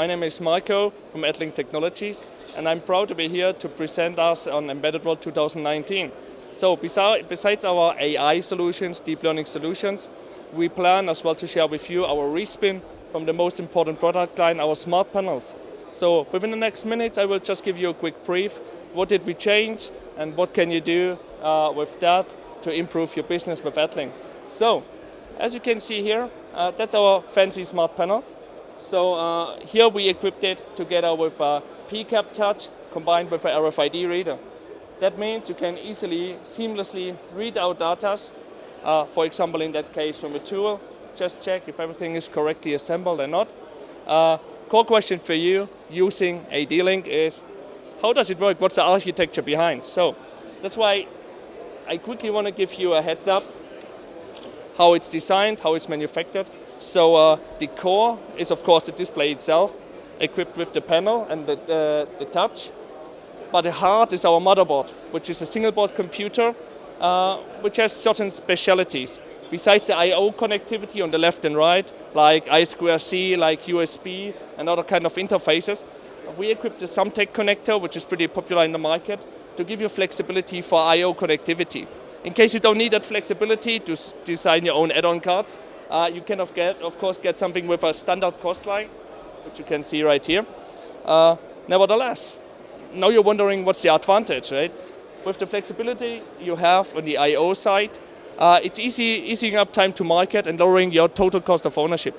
My name is Marco from ADLINK Technologies, and I'm proud to be here to present us on Embedded World 2019. So besides our AI solutions, deep learning solutions, we plan as well to share with you our respin from the most important product line, our smart panels. So within the next minutes, I will just give you a quick brief. What did we change and what can you do with that to improve your business with ADLINK? So as you can see here, that's our fancy smart panel. So here we equipped it together with a PCAP touch combined with an RFID reader. That means you can easily, seamlessly read out data. For example, in that case from a tool, just check if everything is correctly assembled or not. Core question for you using ADLINK is, how does it work? What's the architecture behind? So that's why I quickly want to give you a heads up how it's designed, how it's manufactured. So the core is of course the display itself, equipped with the panel and the touch. But the heart is our motherboard, which is a single board computer which has certain specialities. Besides the I/O connectivity on the left and right, like I2C, like USB and other kind of interfaces, we equipped the SumTech connector, which is pretty popular in the market, to give you flexibility for I/O connectivity. In case you don't need that flexibility to design your own add-on cards, you can of course get something with a standard cost line, which you can see right here. Nevertheless, now you're wondering what's the advantage, right? With the flexibility you have on the I/O side, it's easing up time to market and lowering your total cost of ownership.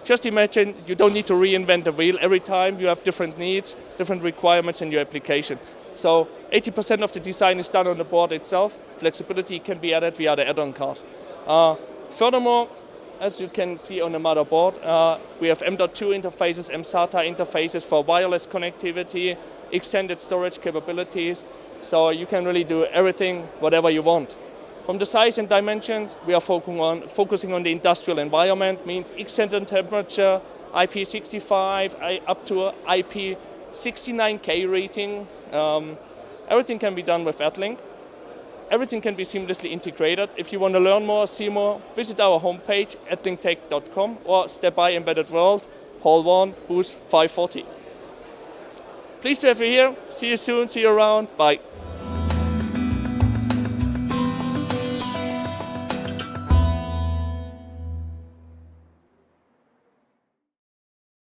Just imagine you don't need to reinvent the wheel every time. You have different needs, different requirements in your application. So 80% of the design is done on the board itself. Flexibility can be added via the add-on card. Furthermore, as you can see on the motherboard, we have M.2 interfaces, mSATA interfaces for wireless connectivity, extended storage capabilities, so you can really do everything, whatever you want. From the size and dimensions, we are focusing on the industrial environment, means extended temperature, IP65, up to IP69K rating. Everything can be done with ADLINK. Everything can be seamlessly integrated. If you want to learn more, see more, visit our homepage, adlinktech.com, or step by Embedded World, Hall 1, booth 540. Pleased to have you here. See you soon. See you around. Bye.